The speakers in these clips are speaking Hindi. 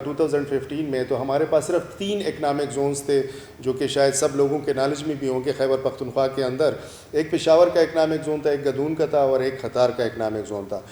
2015 में तो हमारे पास सिर्फ 3 इकनॉमिक जोन्स थे जो कि शायद सब लोगों के नॉलेज में भी होंगे खैबर पख्तूनख्वा के अंदर। एक पेशावर का इकनॉमिक जोन था, एक गदून का था और एक खतार का इकनॉमिक जोन था।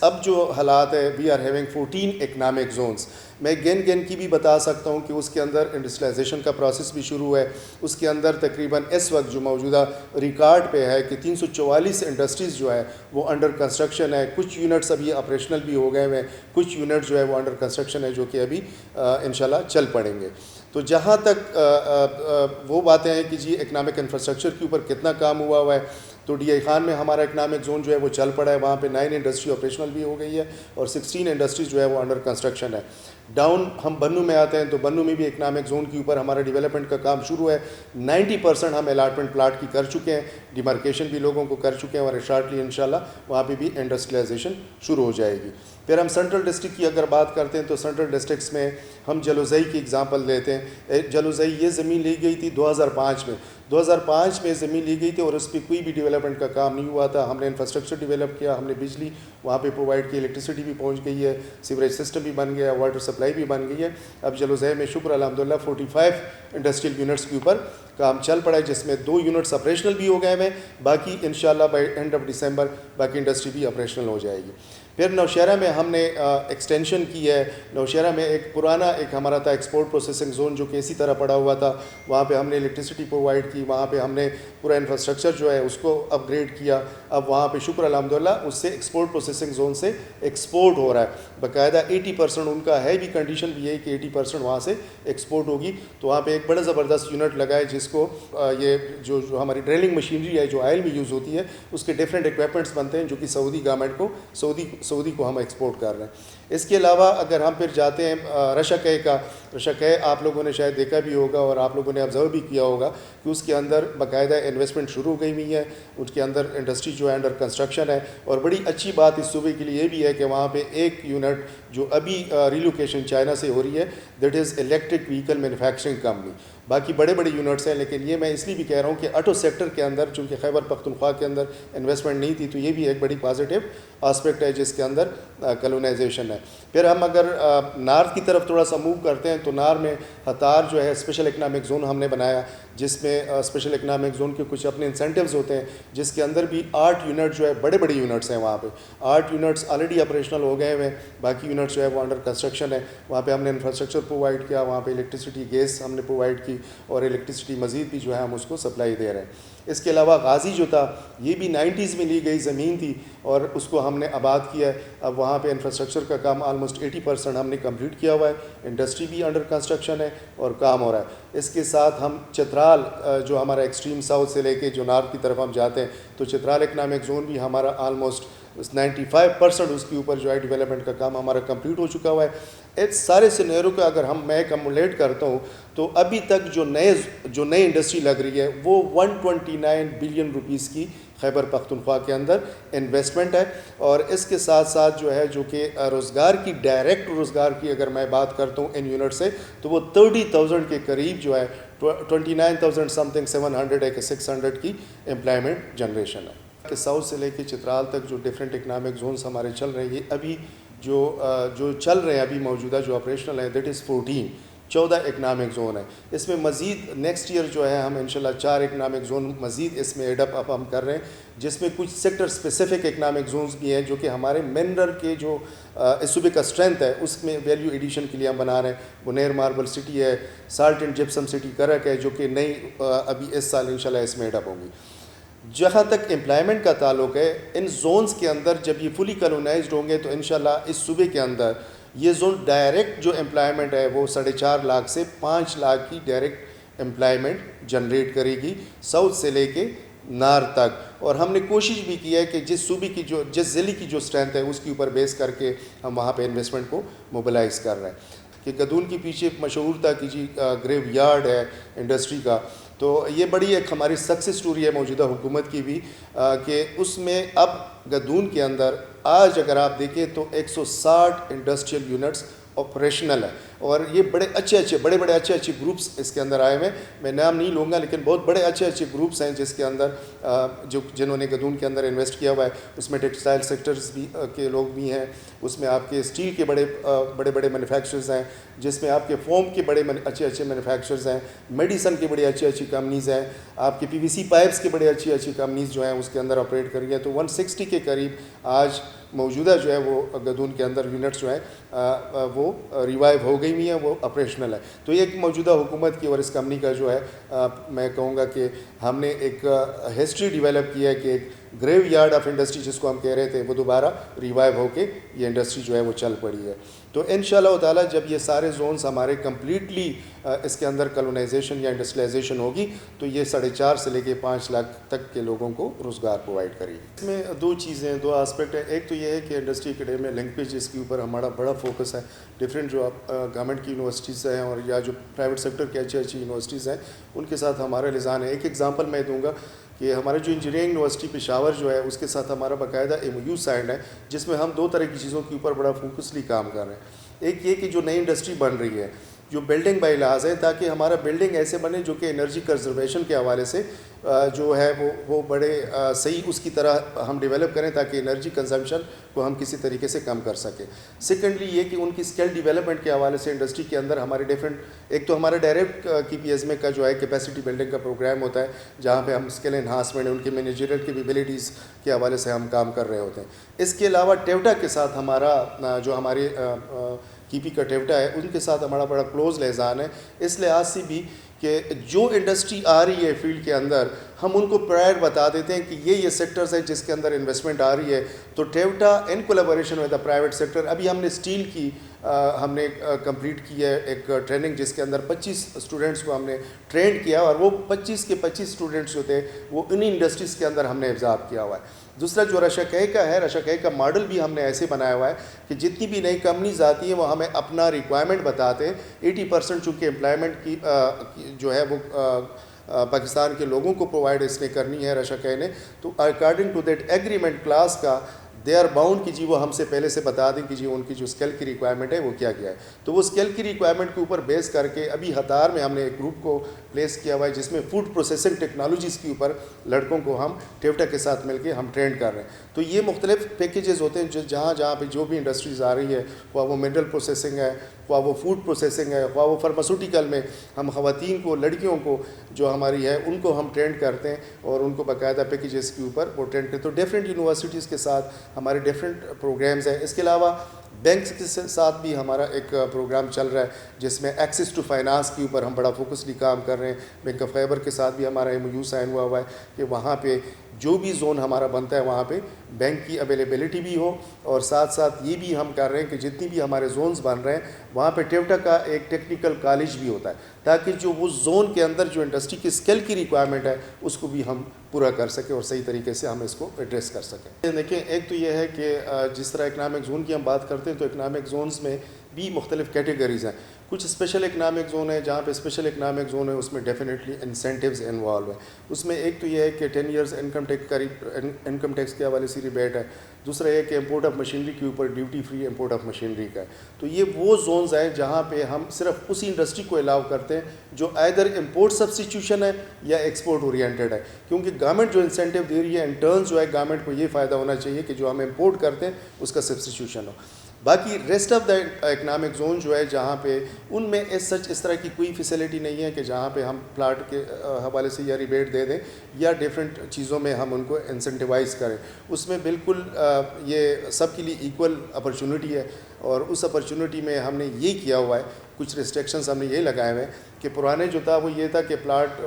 अब जो हालात है, we are having 14 economic zones. मैं गिन की भी बता सकता हूँ कि उसके अंदर इंडस्ट्रियलाइजेशन का प्रोसेस भी शुरू है। उसके अंदर तकरीबन इस वक्त जो मौजूदा रिकॉर्ड पे है कि 344 इंडस्ट्रीज़ जो है वो अंडर कंस्ट्रक्शन है। कुछ यूनिट्स अभी ऑपरेशनल भी हो गए हैं, कुछ यूनिट जो है वो अंडर कंस्ट्रक्शन है, जो कि अभी इंशाल्लाह चल पड़ेंगे। तो जहाँ तक वो बातें हैं कि जी इकनॉमिक इंफ्रास्ट्रक्चर के ऊपर कितना काम हुआ है, तो DI खान में हमारा इकनॉमिक जोन जो है वो चल पड़ा है। वहाँ पे 9 इंडस्ट्री ऑपरेशनल भी हो गई है और 16 इंडस्ट्रीज जो है वो अंडर कंस्ट्रक्शन है। डाउन हम बन्नू में आते हैं तो बन्नू में भी इकनॉमिक जोन के ऊपर हमारा डेवलपमेंट का काम शुरू है। 90% हम अलाटमेंट प्लाट की कर चुके हैं, डिमार्केशन भी लोगों को कर चुके हैं और शॉर्टली इंशाल्लाह वहाँ पे भी इंडस्ट्रियलाइजेशन शुरू हो जाएगी। फिर हम सेंट्रल डिस्ट्रिक्ट की अगर बात करते हैं तो सेंट्रल डिस्ट्रिक्ट्स में हम जलोज़ई की एग्ज़ाम्पल लेते हैं। जलोज़ई ये ज़मीन ली गई थी 2005 में। 2005 में ज़मीन ली गई थी और उस पर कोई भी डेवलपमेंट का काम नहीं हुआ था। हमने इंफ्रास्ट्रक्चर डेवलप किया, हमने बिजली वहाँ पे प्रोवाइड की, इलेक्ट्रिसिटी भी पहुँच गई है, सीवरेज सिस्टम भी बन गया, वाटर सप्लाई भी बन गई है। अब जलोज़ई में शुक्र अल्हम्दुलिल्लाह 45 इंडस्ट्रियल यूनिट्स के ऊपर काम चल पड़ा है, जिसमें 2 यूनिट्स ऑपरेशनल भी हो गए हैं। बाकी इंशाल्लाह बाय एंड ऑफ दिसंबर बाकी इंडस्ट्री भी ऑपरेशनल हो जाएगी। फिर नौशहरा में हमने एक्सटेंशन की है। नौशहरा में एक पुराना हमारा था एक्सपोर्ट प्रोसेसिंग जोन जो कि इसी तरह पड़ा हुआ था। वहाँ पे हमने इलेक्ट्रिसिटी प्रोवाइड की, वहाँ पे हमने पूरा इंफ्रास्ट्रक्चर जो है उसको अपग्रेड किया। अब वहाँ पे शुक्र अल्हम्दुलिल्लाह उससे एक्सपोर्ट प्रोसेसिंग जोन से एक्सपोर्ट हो रहा है। बाकायदा 80% उनका है भी, कंडीशन भी है कि 80% वहाँ से एक्सपोर्ट होगी। तो वहाँ पर एक बड़ा ज़बरदस्त यूनिट लगा है जिसको ये जो हमारी ड्रिलिंग मशीनरी है जो ऑयल में यूज़ होती है, उसके डिफरेंट इक्विपमेंट्स बनते हैं जो कि सऊदी गवर्नमेंट को सऊदी को हम एक्सपोर्ट कर रहे हैं। इसके अलावा अगर हम फिर जाते हैं रशाकय का, रशाकय आप लोगों ने शायद देखा भी होगा और आप लोगों ने ऑब्ज़र्व भी किया होगा कि उसके अंदर बाकायदा इन्वेस्टमेंट शुरू हो गई हुई है। उसके अंदर इंडस्ट्री जो है अंडर कंस्ट्रक्शन है। और बड़ी अच्छी बात इस सूबे के लिए ये भी है कि वहाँ पे एक यूनिट जो अभी रिलोकेशन चाइना से हो रही है, that is electric vehicle manufacturing company. बाकी बड़े बड़े यूनिट्स हैं, लेकिन ये मैं इसलिए भी कह रहा हूँ कि ऑटो सेक्टर के अंदर चूँकि खैबर पख्तूनख्वा के अंदर इन्वेस्टमेंट नहीं थी, तो ये भी एक बड़ी पॉजिटिव आस्पेक्ट है जिसके अंदर कॉलोनाइजेशन है। फिर हम अगर नार्थ की तरफ थोड़ा सा मूव करते हैं तो नार में हतार जो है स्पेशल इकनॉमिक जोन हमने बनाया, जिसमें स्पेशल इकनॉमिक जोन के कुछ अपने इंसेंटिव्स होते हैं, जिसके अंदर भी 8 यूनिट जो है बड़े बड़े यूनिट्स हैं। वहाँ पे 8 यूनिट्स ऑलरेडी ऑपरेशनल हो गए हैं, बाकी यूनिट्स जो है वो अंडर कंस्ट्रक्शन है। वहाँ पे हमने इंफ्रास्ट्रक्चर प्रोवाइड किया, वहाँ पे इलेक्ट्रिसिटी गैस हमने प्रोवाइड की और इलेक्ट्रिसिटी मज़ीद भी जो है हम उसको सप्लाई दे रहे हैं। इसके अलावा गाज़ी जो था ये भी 90s में ली गई ज़मीन थी और उसको हमने आबाद किया है। अब वहाँ पे इंफ्रास्ट्रक्चर का काम ऑलमोस्ट 80% हमने कंप्लीट किया हुआ है। इंडस्ट्री भी अंडर कंस्ट्रक्शन है और काम हो रहा है। इसके साथ हम चित्राल जो हमारा एक्सट्रीम साउथ से लेके जो नॉर्थ की तरफ हम जाते हैं, तो चित्राल इकनॉमिक जोन भी हमारा ऑलमोस्ट 95% उसके ऊपर जो है डेवलपमेंट का काम हमारा कंप्लीट हो चुका हुआ है। इस सारे सिनेरियो का अगर मैं कम्युलेट करता हूँ तो अभी तक जो नई इंडस्ट्री लग रही है वो 129 बिलियन रुपीस की खैबर पख्तूनख्वा के अंदर इन्वेस्टमेंट है। और इसके साथ साथ जो है जो कि रोज़गार की डायरेक्ट रोज़गार की अगर मैं बात करता हूँ इन यूनिट से, तो वो 30,000 के करीब जो है 29,000 समथिंग 700 है कि 600 की एम्प्लॉयमेंट जनरेशन है। कि साउथ से लेके चित्राल तक जो डिफरेंट इकनॉमिक जोन्स हमारे चल रहे हैं, ये अभी जो चल रहे हैं अभी मौजूदा जो ऑपरेशनल है, दैट इज़ 14 इकनॉमिक जोन है। इसमें मज़ीद नेक्स्ट ईयर जो है हम इंशाल्लाह 4 इकनॉमिक जोन मज़ीद इसमें एडअप अप हम कर रहे हैं, जिसमें कुछ सेक्टर स्पेसिफिक इकनॉमिक जोन्स भी हैं जो कि हमारे मिनरल के जो इस सूबे का स्ट्रेंथ है उसमें वैल्यू एडिशन के लिए हम बना रहे हैं। बुनेर मार्बल सिटी है, साल्ट एंड जिप्सम सिटी करक है, जो कि नई अभी इस साल इंशाल्लाह इसमें एडअप होंगी। जहाँ तक एम्प्लॉयमेंट का ताल्लुक है, इन जोन्स के अंदर जब ये फुली कॉलोनाइज्ड होंगे तो इंशाल्लाह इस सूबे के अंदर ये जोन डायरेक्ट जो एम्प्लॉयमेंट है वो 4.5 लाख से 5 लाख की डायरेक्ट एम्प्लॉयमेंट जनरेट करेगी साउथ से लेके नार तक। और हमने कोशिश भी की है कि जिस ज़िले की जो स्ट्रेंथ है उसके ऊपर बेस करके हम वहाँ पे इन्वेस्टमेंट को मोबिलाइज़ कर रहे हैं। कि गदून के पीछे मशहूर था कि जी ग्रेव यार्ड है इंडस्ट्री का, तो ये बड़ी एक हमारी सक्सेस स्टोरी है मौजूदा हुकूमत की भी कि उसमें अब गदून के अंदर आज अगर आप देखें तो 160 इंडस्ट्रियल यूनिट्स ऑपरेशनल है। और ये बड़े अच्छे ग्रुप्स इसके अंदर आए हुए हैं। मैं नाम नहीं लूँगा, लेकिन बहुत बड़े अच्छे ग्रुप्स हैं जिसके अंदर जिन्होंने गदून के अंदर इन्वेस्ट किया हुआ है। उसमें टेक्सटाइल सेक्टर्स भी के लोग भी हैं, उसमें आपके स्टील के बड़े मैन्युफैक्चरर्स हैं, जिसमें आपके फोम के बड़े अच्छे मैन्युफैक्चरर्स हैं, मेडिसन की बड़ी अच्छी कंपनीज़ हैं, आपके पीवीसी पाइप्स की बड़ी अच्छी कंपनीज़ जो हैं उसके अंदर ऑपरेट कर रही हैं। तो 160 के करीब आज मौजूदा जो है वो गदून के अंदर यूनिट्स जो हैं वो रिवाइव हो गई हुई हैं, वो ऑपरेशनल है। तो ये एक मौजूदा हुकूमत की और इस कंपनी का जो है मैं कहूँगा कि हमने एक हिस्ट्री डेवलप की है कि एक ग्रेव यार्ड ऑफ इंडस्ट्री जिसको हम कह रहे थे वो दोबारा रिवाइव होके ये इंडस्ट्री जो है वो चल पड़ी है। तो इंशाअल्लाह ताला जब ये सारे जोन्स हमारे कम्प्लीटली इसके अंदर कॉलोनाइजेशन या इंडस्ट्रियलाइजेशन होगी तो ये 4.5 से लेके 5 लाख तक के लोगों को रोज़गार प्रोवाइड करेगी। इसमें दो चीज़ें, दो आस्पेक्ट है। एक तो ये है कि इंडस्ट्री एकेडमी लिंकेज, इसके ऊपर हमारा बड़ा फोकस है। डिफरेंट जो गवर्नमेंट की यूनिवर्सिटीज़ हैं और या जो प्राइवेट सेक्टर की अच्छी यूनिवर्सिटीज़ हैं उनके साथ हमारा लिजान है। एक एग्जांपल मैं दूंगा कि हमारा जो इंजीनियरिंग यूनिवर्सिटी पेशावर जो है उसके साथ हमारा बाकायदा MOU साइन है, जिसमें हम 2 तरह की चीज़ों के ऊपर बड़ा फोकसली काम कर रहे हैं। एक ये कि जो नई इंडस्ट्री बन रही है, जो बिल्डिंग बाई लिहाज है, ताकि हमारा बिल्डिंग ऐसे बने जो कि एनर्जी कंजर्वेशन के हवाले से जो है वो बड़े सही उसकी तरह हम डेवलप करें ताकि एनर्जी कंजम्पशन को हम किसी तरीके से कम कर सकें। सेकेंडली ये कि उनकी स्किल डेवलपमेंट के हवाले से इंडस्ट्री के अंदर हमारे डिफरेंट, एक तो हमारा डायरेक्ट KPSMA का जो है कैपेसिटी बिल्डिंग का प्रोग्राम होता है, जहाँ पे हम स्किल एनहांसमेंट, उनके मैनेजरियल कैपेबिलिटीज़ के हवाले से हम काम कर रहे होते हैं। इसके अलावा टेवटा के साथ हमारा जो हमारे KP का टेवटा है उनके साथ हमारा बड़ा क्लोज लिहाज़ान है, इस लिहाज से भी कि जो इंडस्ट्री आ रही है फील्ड के अंदर हम उनको प्रायर बता देते हैं कि ये सेक्टर्स हैं जिसके अंदर इन्वेस्टमेंट आ रही है। तो टेवटा in collaboration with the private sector, अभी हमने स्टील की हमने कंप्लीट की है एक ट्रेनिंग जिसके अंदर 25 स्टूडेंट्स को हमने ट्रेंड किया और वो 25 के 25 स्टूडेंट्स जो थे वो इन्हीं इंडस्ट्रीज़ के अंदर हमने एब्जॉर्ब किया हुआ है। दूसरा जो रशाकह का है, रशाकह का मॉडल भी हमने ऐसे बनाया हुआ है कि जितनी भी नई कंपनीज आती हैं वो हमें अपना रिक्वायरमेंट बताते हैं। 80% चूँकि एम्प्लॉयमेंट की जो है वो पाकिस्तान के लोगों को प्रोवाइड इसने करनी है रशाकह ने, तो according to that agreement class का दे आर बाउंड कि जी वो हमसे पहले से बता दें कि जी उनकी जो स्किल की रिक्वायरमेंट है वो क्या क्या है। तो वो स्किल की रिक्वायरमेंट के ऊपर बेस करके अभी हतार में हमने एक ग्रुप को प्लेस किया हुआ है जिसमें फूड प्रोसेसिंग टेक्नोलॉजीज़ के ऊपर लड़कों को हम टेवटा के साथ मिलके हम ट्रेंड कर रहे हैं। तो ये मुख्तलिफ पैकेजेस होते हैं जहाँ पे जो भी इंडस्ट्रीज़ आ रही है, वो मिनरल प्रोसेसिंग है, वो फूड प्रोसेसिंग है, वो फार्मास्यूटिकल में हम ख़वातीन को, लड़कियों को जो हमारी है उनको हम ट्रेंड करते हैं और उनको बाकायदा पैकेजेस के ऊपर वो ट्रेंड करते हैं। तो डिफरेंट यूनिवर्सिटीज़ के साथ हमारे डिफरेंट प्रोग्राम्स हैं। इसके अलावा बैंक के साथ भी हमारा एक प्रोग्राम चल रहा है जिसमें एक्सेस टू फाइनेंस के ऊपर हम बड़ा फोकसली काम कर रहे हैं। बैंक ऑफ खैबर के साथ भी हमारा MOU साइन हुआ है कि वहाँ पे जो भी जोन हमारा बनता है वहाँ पे बैंक की अवेलेबिलिटी भी हो, और साथ साथ ये भी हम कर रहे हैं कि जितनी भी हमारे जोन्स बन रहे हैं वहाँ पे टेवटा का एक टेक्निकल कॉलेज भी होता है, ताकि जो वो जोन के अंदर जो इंडस्ट्री की स्किल की रिक्वायरमेंट है उसको भी हम पूरा कर सकें और सही तरीके से हम इसको एड्रेस कर सकें। देखिए, एक तो ये है कि जिस तरह इकनॉमिक जोन की हम बात करते हैं तो इकनॉमिक जोन्स में भी मुख्तलिफ कैटेगरीज़ हैं। कुछ स्पेशल इकनॉमिक जोन है, जहाँ पे स्पेशल इकनॉमिक जोन है उसमें डेफिनेटली इंसेंटिव्स इन्वॉल्व है। उसमें एक तो ये है कि 10 ईयर्स इनकम टैक्स के हवाले से रिबेट है। दूसरा ये कि इंपोर्ट ऑफ मशीनरी के ऊपर duty free import of machinery का है। तो ये वो जोन्स हैं जहाँ पे हम सिर्फ उसी इंडस्ट्री को अलाउ करते हैं जो आइदर इंपोर्ट सब्स्टिट्यूशन है या एक्सपोर्ट ओरिएंटेड है, क्योंकि गवर्नमेंट जो इंसेंटिव दे रही है इन टर्न जो है गवर्नमेंट को ये फ़ायदा होना चाहिए कि जो हम इंपोर्ट करते हैं उसका सब्स्टिट्यूशन हो। बाकी rest of the economic zone जो है जहाँ पे उनमें इस तरह की कोई फैसिलिटी नहीं है कि जहाँ पे हम प्लाट के हवाले से या रिबेट दे दें या डिफरेंट चीज़ों में हम उनको इंसेंटिवाइज़ करें। उसमें बिल्कुल ये सब के लिए इक्वल अपॉर्चुनिटी है, और उस अपॉर्चुनिटी में हमने ये किया हुआ है, कुछ रिस्ट्रिक्शंस हमने ये लगाए हुए हैं कि पुराने जो था वो ये था कि प्लाट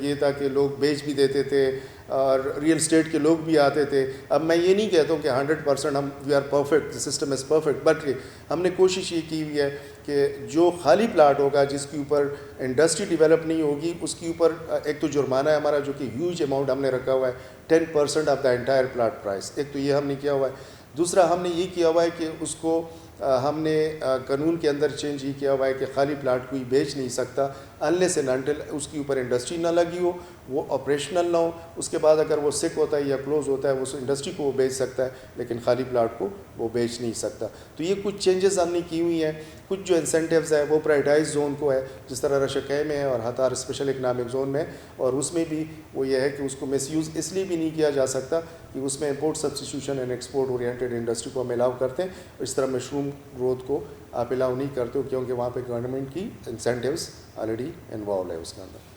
ये था कि लोग बेच भी देते थे और रियल इस्टेट के लोग भी आते थे। अब मैं ये नहीं कहता हूँ कि 100% हम we are perfect, the system is perfect, but हमने कोशिश ये की हुई है कि जो खाली प्लाट होगा जिसके ऊपर इंडस्ट्री डेवलप नहीं होगी उसके ऊपर एक तो जुर्माना है हमारा जो कि ह्यूज अमाउंट हमने रखा हुआ है, 10% of the entire plot price. एक तो ये हमने किया हुआ है। दूसरा हमने ये किया हुआ है कि उसको हमने कानून के अंदर चेंज ही किया हुआ है कि खाली प्लाट कोई बेच नहीं सकता अनलेस एंड अनटिल उसके ऊपर इंडस्ट्री ना लगी हो, वो ऑपरेशनल ना हो। उसके बाद अगर वो सिक होता है या क्लोज होता है वो उस इंडस्ट्री को वो बेच सकता है, लेकिन खाली प्लाट को वो बेच नहीं सकता। तो ये कुछ चेंजेस हमने की हुई हैं। कुछ जो इंसेंटिव्स है वो प्राइवेटाइज जोन को है, जिस तरह रशकै में है और हतार स्पेशल इकनॉमिक जोन में, और उसमें भी वो ये है कि उसको मिसयूज़ इसलिए भी नहीं किया जा सकता कि उसमें import substitution and export oriented industry को हम अलाउ करते हैं, इस तरह मशरूम ग्रोथ को आप अलाउ नहीं करते हो, क्योंकि वहाँ पे गवर्नमेंट की इंसेंटिव्स ऑलरेडी इन्वॉल्व है उसके अंदर।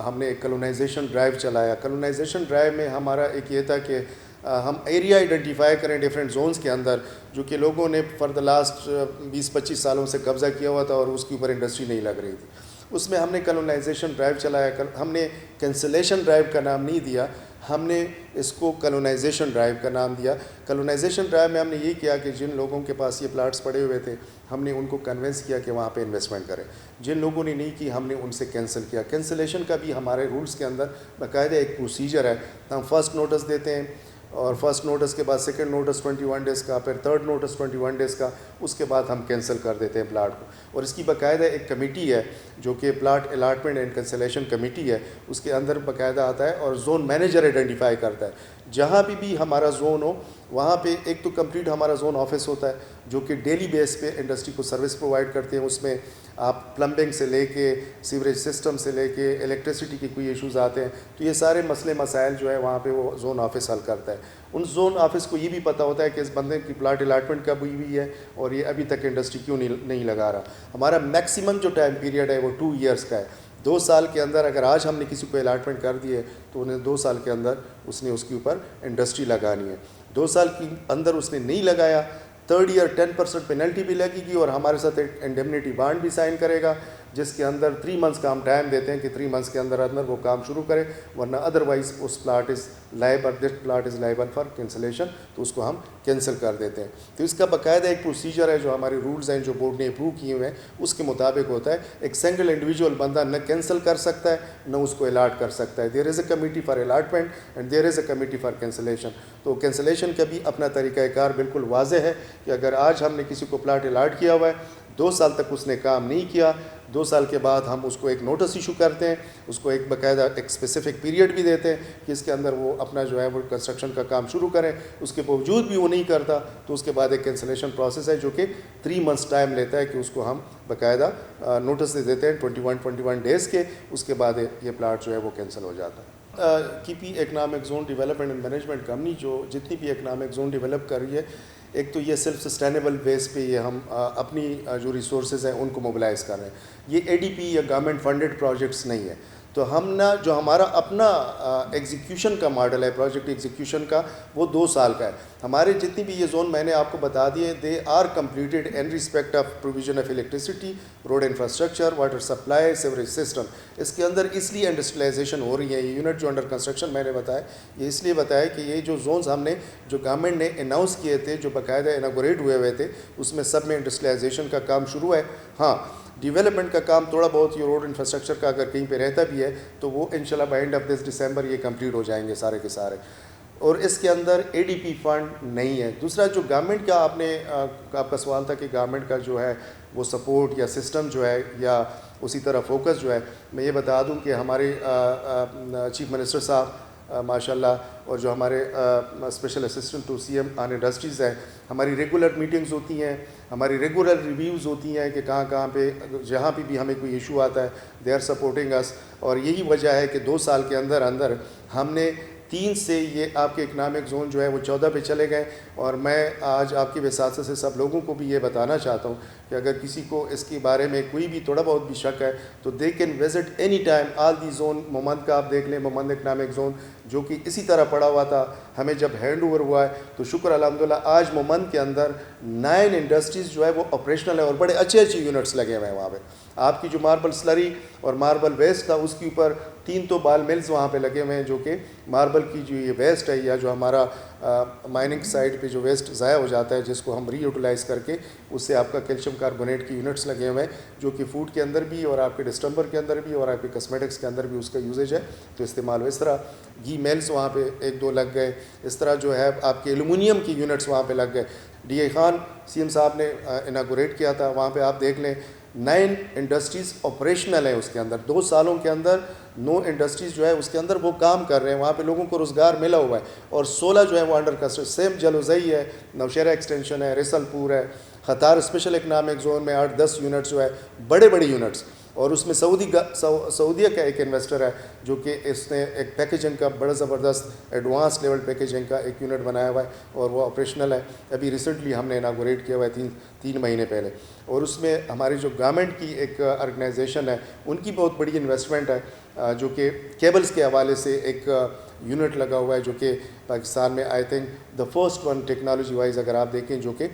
हमने एक कॉलोनाइजेशन ड्राइव चलाया। कॉलोनाइजेशन ड्राइव में हमारा एक ये था कि हम एरिया आइडेंटिफाई करें डिफरेंट जोन्स के अंदर जो कि लोगों ने फॉर द लास्ट 20-25 सालों से कब्ज़ा किया हुआ था और उसके ऊपर इंडस्ट्री नहीं लग रही थी। उसमें हमने कॉलोनाइजेशन ड्राइव चलाया। हमने कैंसलेशन ड्राइव का नाम नहीं दिया, हमने इसको कॉलोनाइजेशन ड्राइव का नाम दिया। कॉलोनाइजेशन ड्राइव में हमने ये किया कि जिन लोगों के पास ये प्लाट्स पड़े हुए थे हमने उनको कन्विंस किया कि वहाँ पे इन्वेस्टमेंट करें। जिन लोगों ने नहीं की हमने उनसे कैंसिल किया। कैंसिलेशन का भी हमारे रूल्स के अंदर बाकायदा एक प्रोसीजर है। हम फर्स्ट नोटिस देते हैं और फर्स्ट नोटिस के बाद सेकंड नोटिस 21 डेज़ का, फिर थर्ड नोटिस 21 डेज़ का, उसके बाद हम कैंसिल कर देते हैं प्लाट को। और इसकी बाकायदा एक कमेटी है जो कि plot allotment and cancellation committee है, उसके अंदर बाकायदा आता है और जोन मैनेजर आइडेंटिफाई करता है। जहाँ भी हमारा जोन हो वहाँ पे एक तो कंप्लीट हमारा जोन ऑफिस होता है जो कि डेली बेस पे इंडस्ट्री को सर्विस प्रोवाइड करते हैं। उसमें आप प्लम्बिंग से लेके सीवरेज सिस्टम से लेके इलेक्ट्रिसिटी के कोई इश्यूज़ आते हैं तो ये सारे मसले मसाइल जो है वहाँ पे वो जोन ऑफिस हल करता है। उन जोन ऑफिस को ये भी पता होता है कि इस बंदे की प्लाट अलाटमेंट कब हुई है और ये अभी तक इंडस्ट्री क्यों नहीं लगा रहा। हमारा मैक्सिमम जो टाइम पीरियड है वो 2 ईयर्स का है। 2 साल के अंदर अगर आज हमने किसी को अलाटमेंट कर दी है तो उन्हें 2 साल के अंदर उसने उसके ऊपर इंडस्ट्री लगानी है। 2 साल के अंदर उसने नहीं लगाया, 3rd ईयर 10% पेनल्टी भी लगेगी और हमारे साथ एक इंडेमनिटी बॉन्ड भी साइन करेगा जिसके अंदर 3 मंथ्स का हम टाइम देते हैं कि 3 मंथ्स के अंदर अंदर वो काम शुरू करे, वरना अदरवाइज़ उस plot is liable, this plot is liable for cancellation, तो उसको हम कैंसिल कर देते हैं। तो इसका बाकायदा एक प्रोसीजर है जो हमारे रूल्स हैं जो बोर्ड ने अप्रूव किए हुए हैं उसके मुताबिक होता है। एक सिंगल इंडिविजुअल बंदा न कैंसिल कर सकता है न उसको अलाट कर सकता है। There is a committee for allotment and there is a committee for cancellation. तो कैंसिलेशन का भी अपना तरीक़ाकार बिल्कुल वाज़े है कि अगर आज हमने किसी को प्लाट अलाट किया हुआ है, 2 साल तक उसने काम नहीं किया, 2 साल के बाद हम उसको एक नोटिस इशू करते हैं, उसको एक बाकायदा एक स्पेसिफिक पीरियड भी देते हैं कि इसके अंदर वो अपना जो है वो कंस्ट्रक्शन का काम शुरू करें। उसके बावजूद भी वो नहीं करता तो उसके बाद एक कैंसिलेशन प्रोसेस है जो कि 3 मंथ्स टाइम लेता है कि उसको हम बाकायदा नोटिस दे देते हैं 21 डेज़ के। उसके बाद ये प्लाट जो है वो कैंसिल हो जाता है। KP economic zone development and management company जो जितनी भी इकनॉमिक जोन डेवलप कर रही है, एक तो ये सेल्फ सस्टेनेबल बेस पे ये हम अपनी जो रिसोर्सेज हैं उनको मोबिलाइज़ कर रहे हैं। ये एडीपी या गवर्नमेंट फंडेड प्रोजेक्ट्स नहीं है। तो हम ना जो हमारा अपना एग्जीक्यूशन का मॉडल है प्रोजेक्ट एग्जीक्यूशन का वो 2 साल का है। हमारे जितनी भी ये जोन मैंने आपको बता दिए they are completed in respect of provision of electricity, road infrastructure, water supply, sewerage system. इसके अंदर इसलिए इंडस्ट्रियलाइजेशन हो रही है। ये यूनिट जो अंडर कंस्ट्रक्शन मैंने बताया ये इसलिए बताया कि ये जो जोन्स हमने जो गवर्नमेंट ने अनाउंस किए थे जो बाकायदा इनागोरेट हुए थे उसमें सब में इंडस्ट्रियलाइजेशन का काम शुरू है। हाँ, डेवलपमेंट का काम थोड़ा बहुत ये रोड इंफ्रास्ट्रक्चर का अगर कहीं पे रहता भी है तो वो इंशाल्लाह बाय एंड ऑफ दिस दिसंबर ये कंप्लीट हो जाएंगे सारे के सारे। और इसके अंदर एडीपी फंड नहीं है। दूसरा जो गवर्नमेंट का आपका सवाल था कि गवर्नमेंट का जो है वो सपोर्ट या सिस्टम जो है या उसी तरह फोकस जो है, मैं ये बता दूं कि हमारे चीफ मिनिस्टर साहब माशाल्लाह और जो हमारे special assistant to CM on industries है, हमारी रेगुलर मीटिंग्स होती हैं, हमारी रेगुलर रिव्यूज़ होती हैं कि कहाँ पे जहाँ भी हमें कोई इशू आता है दे आर सपोर्टिंग अस। और यही वजह है कि 2 साल के अंदर अंदर हमने 3 से ये आपके इकनॉमिक जोन जो है वो 14 पे चले गए। और मैं आज आपकी वसात से सब लोगों को भी ये बताना चाहता हूँ कि अगर किसी को इसके बारे में कोई भी थोड़ा बहुत भी शक है तो they can visit any time all the zone. मोमंद का आप देख लें, मोमंद इकनॉमिक जोन जो कि इसी तरह पड़ा हुआ था, हमें जब हैंड ओवर हुआ है तो शुक्र अल्हम्दुलिल्लाह आज मोमंद के अंदर 9 इंडस्ट्रीज़ जो है वो ऑपरेशनल है और बड़े अच्छे यूनिट्स लगे हुए हैं वहाँ पे। आपकी जो मार्बल स्लरी और मार्बल वेस्ट था उसके ऊपर 3 तो बाल मिल्स वहाँ पे लगे हुए हैं जो कि मार्बल की जो ये वेस्ट है या जो हमारा माइनिंग साइड पे जो वेस्ट ज़ाया हो जाता है जिसको हम रीयूटिलाइज़ करके उससे आपका कैल्शियम कार्बोनेट की यूनिट्स लगे हुए हैं जो कि फूड के अंदर भी और आपके डिस्टम्बर के अंदर भी और आपके कस्मेटिक्स के अंदर भी उसका यूजेज है तो इस्तेमाल हो। इस तरह घी मेल्स वहाँ पे 1-2 लग गए। इस तरह जो है आपके एलुमिनियम की यूनिट्स वहाँ पे लग गए। DI खान CM साहब ने इनागोरेट किया था, वहाँ पे आप देख लें 9 इंडस्ट्रीज़ ऑपरेशनल हैं उसके अंदर। 2 सालों के अंदर 9 इंडस्ट्रीज़ जो है उसके अंदर वो काम कर रहे हैं, वहाँ पे लोगों को रोज़गार मिला हुआ है, और 16 जो है वो अंडर कंस्ट्रक्शन। सेम जलोज़ई है, नौशहरा एक्सटेंशन है, रिसलपुर है, ख़तार स्पेशल इकनॉमिक जोन में 8-10 यूनिट्स जो है, बड़े बड़े यूनिट्स। और उसमें सऊदीया का एक इन्वेस्टर है जो कि इसने एक पैकेजिंग का बड़ा ज़बरदस्त एडवांस लेवल पैकेजिंग का एक यूनिट बनाया हुआ है, और वो ऑपरेशनल है। अभी रिसेंटली हमने इनागोरेट किया हुआ है 3 महीने पहले। और उसमें हमारी जो गवर्नमेंट की एक ऑर्गेनाइजेशन है उनकी बहुत बड़ी इन्वेस्टमेंट है, जो कि केबल्स के हवाले से एक यूनिट लगा हुआ है, जो कि पाकिस्तान में I think the first one technology wise अगर आप देखें, जो कि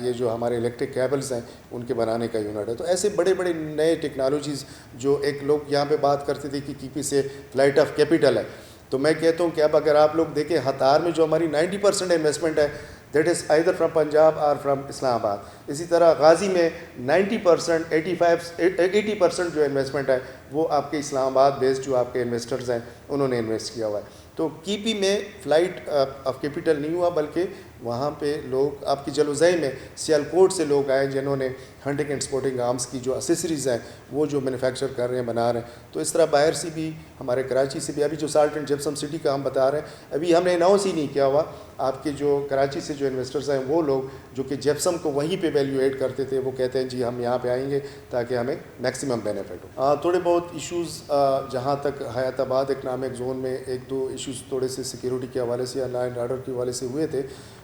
ये जो हमारे इलेक्ट्रिक केबल्स हैं उनके बनाने का यूनिट है। तो ऐसे बड़े बड़े नए टेक्नोलॉजीज़ जो एक लोग यहाँ पे बात करते थे कि KP से फ्लाइट ऑफ कैपिटल है, तो मैं कहता हूँ कि अब अगर आप लोग देखें हतार में जो हमारी 90% इन्वेस्टमेंट है that is either from Punjab और फ्राम इस्लामाबाद। इसी तरह गाज़ी में 90% 80% जो इन्वेस्टमेंट है वो आपके इस्लामाबाद बेस्ड जो आपके इन्वेस्टर्स हैं उन्होंने इन्वेस्ट किया हुआ है। तो KP में फ़्लाइट ऑफ कैपिटल नहीं हुआ, बल्कि वहाँ पे लोग आपकी जलोज़ई में सियालकोट से लोग आए जिन्होंने हंटिंग एंड स्पोर्टिंग आर्म्स की जो एसेसरीज़ हैं वो जो मैन्युफैक्चर कर रहे हैं, बना रहे हैं। तो इस तरह बाहर से भी, हमारे कराची से भी, अभी जो साल्ट एंड जिप्सम सिटी का हम बता रहे हैं, अभी हमने अनाउंस ही नहीं किया हुआ, आपके जो कराची से जो इन्वेस्टर्स हैं वो लोग जो कि जिप्सम को वहीं पे वैल्यूएट करते थे, वो कहते हैं जी हम यहाँ पे आएंगे ताकि हमें मैक्सिमम बेनिफिट हो। थोड़े बहुत इश्यूज़ जहाँ तक हयाताबाद इकनॉमिक जोन में 1-2 इश्यूज़ थोड़े से सिक्योरिटी के हवाले से या लॉ एंड ऑर्डर के हवाले से हुए थे,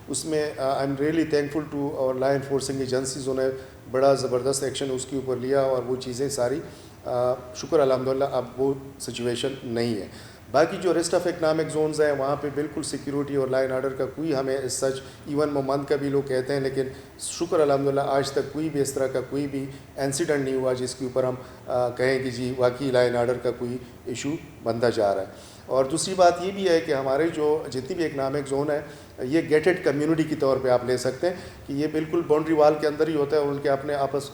उसमें I am really thankful to और लॉ एनफोर्सिंग एजेंसीज़ ने बड़ा ज़बरदस्त एक्शन उसके ऊपर लिया, और वो चीज़ें सारी शुक्र अल्हम्दुलिल्लाह अब वो सिचुएशन नहीं है। बाकी जो रेस्ट ऑफ इकनॉमिक जोन्स हैं वहाँ पे बिल्कुल सिक्योरिटी और लॉ एंड ऑर्डर का कोई हमें सच, इवन मोमंद का भी लोग कहते हैं, लेकिन शुक्र अल्हम्दुलिल्लाह आज तक कोई भी इस तरह का कोई भी इंसिडेंट नहीं हुआ जिसके ऊपर हम कहें कि जी वाकई लॉ एंड ऑर्डर का कोई इशू बनता जा रहा है। और दूसरी बात ये भी है कि हमारे जो जितनी भी इकनॉमिक जोन है ये गेटेड कम्युनिटी के तौर पे आप ले सकते हैं कि ये बिल्कुल बाउंड्री वाल के अंदर ही होता है, और उनके अपने आपस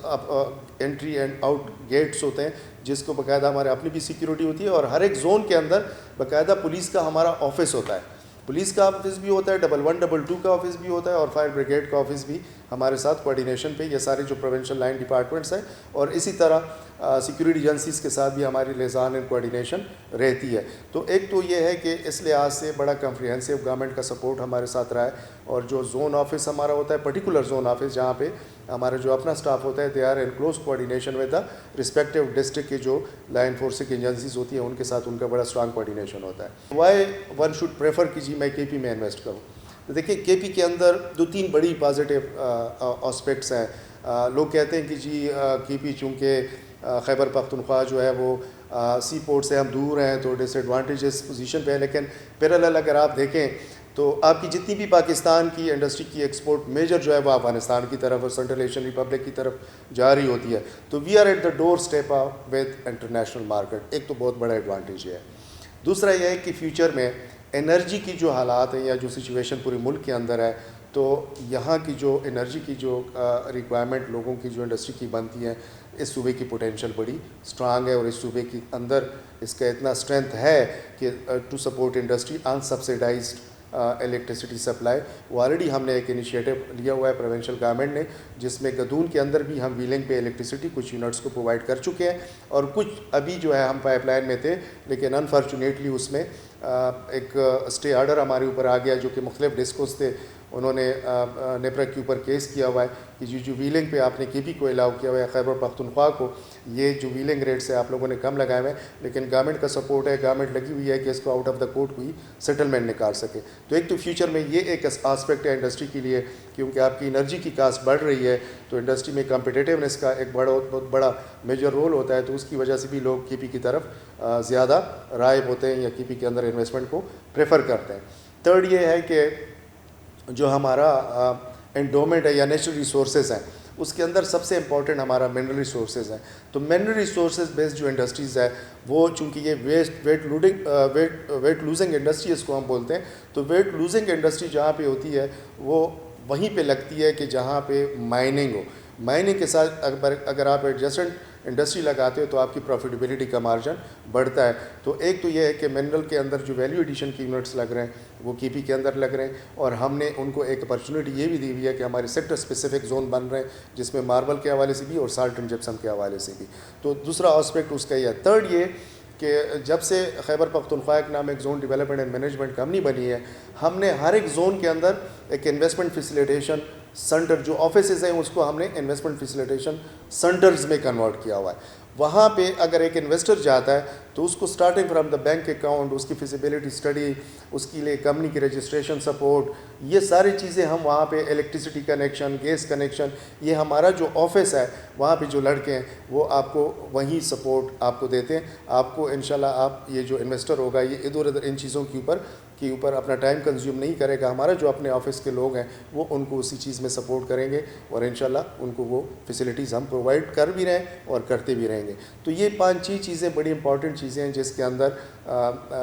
एंट्री एंड आउट गेट्स होते हैं जिसको बाकायदा हमारे अपनी भी सिक्योरिटी होती है, और हर एक जोन के अंदर बाकायदा पुलिस का हमारा ऑफिस होता है, पुलिस का ऑफिस भी होता है, 112 का ऑफिस भी होता है, और फायर ब्रिगेड का ऑफिस भी हमारे साथ कोऑर्डिनेशन पे, ये सारे जो प्रोविंशियल लाइन डिपार्टमेंट्स हैं, और इसी तरह सिक्योरिटी एजेंसीज़ के साथ भी हमारी लिजान एंड कोऑर्डिनेशन रहती है। तो एक तो ये है कि इस लिहाज से बड़ा कम्प्रिहेंसिव गवर्नमेंट का सपोर्ट हमारे साथ रहा है, और जो जोन ऑफिस हमारा होता है, पर्टिकुलर जोन ऑफिस जहाँ पे हमारा जो अपना स्टाफ होता है, they are in close coordination with the respective district की जो लॉ एनफोर्सिंग एजेंसीज होती हैं उनके साथ उनका बड़ा स्ट्रांग कोऑर्डिनेशन होता है। वाई वन शुड प्रेफर कि जी मैं KP में इन्वेस्ट करूँ? तो देखिए KP के अंदर 2-3 बड़ी पॉजिटिव एस्पेक्ट्स हैं। लोग कहते हैं कि जी KP चूँकि खैबर पख्तूनख्वा जो है वो सी पोर्ट से हम दूर हैं तो डिसएडवांटेजेस पोजीशन पे है, लेकिन पैरेलल अगर आप देखें तो आपकी जितनी भी पाकिस्तान की इंडस्ट्री की एक्सपोर्ट मेजर जो है वो अफगानिस्तान की तरफ और सेंट्रल एशियन रिपब्लिक की तरफ जा रही होती है। तो we are at the doorstep with international market, एक तो बहुत बड़ा एडवांटेज है। दूसरा यह है कि फ्यूचर में एनर्जी की जो हालात हैं या जो सिचुएशन पूरे मुल्क के अंदर है, तो यहाँ की जो एनर्जी की जो रिक्वायरमेंट लोगों की जो इंडस्ट्री की बनती है, इस सूबे की पोटेंशियल बड़ी स्ट्रांग है, और इस सूबे के अंदर इसका इतना स्ट्रेंथ है कि to support industry unsubsidized electricity supply. वो ऑलरेडी हमने एक इनिशिएटिव लिया हुआ है प्रोविंशियल गवर्नमेंट ने, जिसमें गदून के अंदर भी हम व्हीलिंग पे इलेक्ट्रिसिटी कुछ यूनिट्स को प्रोवाइड कर चुके हैं, और कुछ अभी जो है हम पाइपलाइन में थे, लेकिन अनफॉर्चुनेटली उसमें एक स्टे ऑर्डर हमारे ऊपर आ गया, जो कि मुख्तलिफ डिस्कोस थे, उन्होंने नेपरा के ऊपर केस किया हुआ है कि जो व्हीलिंग पे आपने KP को अलाउ किया हुआ है, खैबर पख्तूनख्वा को ये जो व्हीलिंग रेट्स है आप लोगों ने कम लगाए हुए हैं, लेकिन गवर्नमेंट का सपोर्ट है, गवर्नमेंट लगी हुई है कि इसको आउट ऑफ द कोर्ट कोई सेटलमेंट निकाल सके। तो एक तो फ्यूचर में ये एक आस्पेक्ट है इंडस्ट्री के लिए, क्योंकि आपकी एनर्जी की कास्ट बढ़ रही है तो इंडस्ट्री में कम्पिटिटिवनेस का एक बहुत बड़ा मेजर रोल होता है, तो उसकी वजह से भी लोग KP की तरफ ज़्यादा राइब होते हैं या KP के अंदर इन्वेस्टमेंट को प्रेफर करते हैं। थर्ड ये है कि जो हमारा एंडोमेंट है या नेचुरल रिसोर्सेज हैं, उसके अंदर सबसे इंपॉर्टेंट हमारा मिनरल रिसोर्सेज हैं। तो मिनरल रिसोर्सेज बेस्ड जो इंडस्ट्रीज़ है वो चूँकि ये वेट लूजिंग इंडस्ट्री इसको हम बोलते हैं, तो वेट लूजिंग इंडस्ट्री जहाँ पे होती है वो वहीं पे लगती है कि जहाँ पे माइनिंग हो। माइनिंग के साथ अगर आप एडजेसेंट इंडस्ट्री लगाते हो तो आपकी प्रॉफिटेबिलिटी का मार्जिन बढ़ता है। तो एक तो ये है कि मिनरल के अंदर जो वैल्यू एडिशन की यूनिट्स लग रहे हैं वो कीपी के अंदर लग रहे हैं, और हमने उनको एक अपॉर्चुनिटी ये भी दी हुई है कि हमारे सेक्टर स्पेसिफिक जोन बन रहे हैं जिसमें मार्बल के हवाले से भी और साल्ट एंड जिप्सम के हवाले से भी। तो दूसरा एस्पेक्ट उसका ये है। थर्ड ये कि जब से Khyber Pakhtunkhwa economic zone development and management company बनी है, हमने हर एक जोन के अंदर एक इन्वेस्टमेंट फैसिलिटेशन सेंटर, जो ऑफिसेज हैं उसको हमने इन्वेस्टमेंट फैसिलिटेशन सेंटर्स में कन्वर्ट किया हुआ है। वहाँ पे अगर एक इन्वेस्टर जाता है तो उसको starting from the bank account, उसकी फिजिबिलिटी स्टडी, उसके लिए कंपनी की रजिस्ट्रेशन सपोर्ट, ये सारी चीज़ें हम वहाँ पे, इलेक्ट्रिसिटी कनेक्शन, गैस कनेक्शन, ये हमारा जो ऑफिस है वहाँ पे जो लड़के हैं वो आपको वहीं सपोर्ट आपको देते हैं। आपको इंशाल्लाह आप ये जो इन्वेस्टर होगा ये इधर उधर इन चीज़ों के ऊपर अपना टाइम कंज्यूम नहीं करेगा। हमारा जो अपने ऑफिस के लोग हैं वो उनको उसी चीज़ में सपोर्ट करेंगे और इंशाल्लाह उनको वो फैसिलिटीज़ हम प्रोवाइड कर भी रहे हैं और करते भी रहेंगे। तो ये 5-6 चीज़ें बड़ी इंपॉर्टेंट चीज़ें हैं जिसके अंदर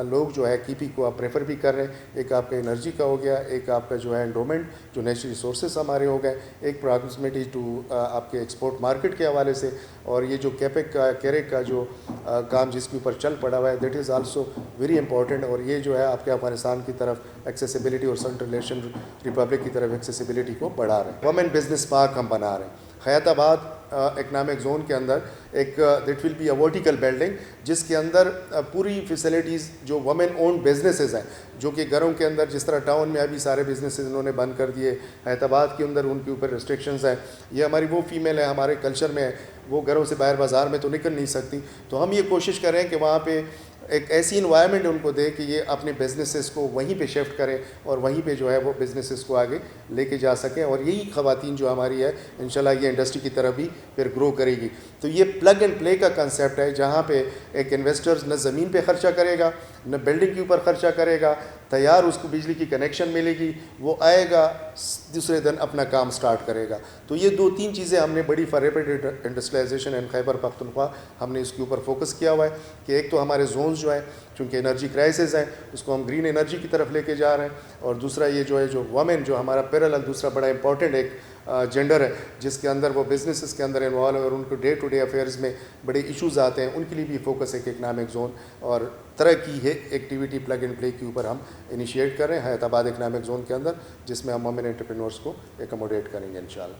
लोग जो है कीपी को आप प्रेफर भी कर रहे हैं। एक आपका एनर्जी का हो गया, एक आपका जो है एंडोमेंट जो नेचुरल रिसोर्सेज हमारे हो गए, एक प्रॉक्सिमिटी टू आपके एक्सपोर्ट मार्केट के हवाले से, और ये जो कैरेक का जो काम जिसके ऊपर चल पड़ा हुआ है that is also very important. और ये जो है आपके अफगानिस्तान की तरफ एक्सेसिबिलिटी और सेंट्रल एशियन रिपब्लिक की तरफ एक्सेसिबिलिटी को बढ़ा रहे हैं। वुमेन बिजनेस पार्क हम बना रहे हैं खैरताबाद इकनॉमिक जोन के अंदर। एक that will be a vertical building जिसके अंदर पूरी फैसिलिटीज़ जो वुमेन ओन्ड बिजनेसेस हैं, जो कि घरों के अंदर, जिस तरह टाउन में अभी सारे बिजनेसेस इन्होंने बंद कर दिए, हैदराबाद के अंदर उनके ऊपर रिस्ट्रिक्शंस हैं। ये हमारी वो फीमेल है, हमारे कल्चर में है, वो घरों से बाहर बाज़ार में तो निकल नहीं सकती। तो हम ये कोशिश कर रहे हैं कि वहाँ पे एक ऐसी इन्वायरमेंट उनको दे कि ये अपने बिजनेसेस को वहीं पे शिफ्ट करें और वहीं पे जो है वो बिजनेसेस को आगे लेके जा सकें। और यही ख़वातीन जो हमारी है इंशाल्लाह ये इंडस्ट्री की तरफ भी फिर ग्रो करेगी। तो ये प्लग एंड प्ले का कंसेप्ट है जहाँ पे एक इन्वेस्टर्स न ज़मीन पे ख़र्चा करेगा, न बिल्डिंग के ऊपर ख़र्चा करेगा, तैयार उसको बिजली की कनेक्शन मिलेगी, वो आएगा दूसरे दिन अपना काम स्टार्ट करेगा। तो ये 2-3 चीज़ें हमने बड़ी फॉर रैपिड इंडस्ट्रियलाइजेशन इन खैबर पख्तूनख्वा हमने इसके ऊपर फोकस किया हुआ है कि एक तो हमारे जोन्स जो है चूँकि एनर्जी क्राइसिस है उसको हम ग्रीन एनर्जी की तरफ लेके जा रहे हैं, और दूसरा ये जो है जो वमेन जो हमारा पैरेलल दूसरा बड़ा इंपॉर्टेंट एक जेंडर है जिसके अंदर वो बिजनेसेस के अंदर इन्वॉल्व है और उनको डे टू डे अफेयर्स में बड़े इश्यूज़ आते हैं, उनके लिए भी फोकस है कि इकनॉमिक जोन और तरह की है एक्टिविटी प्लग एंड प्ले के ऊपर हम इनिशिएट कर रहे हैं हैदराबाद इकनॉमिक जोन के अंदर, जिसमें हम वमेन एंटरप्रेन्योर्स को एकमोडेट करेंगे इंशाल्लाह।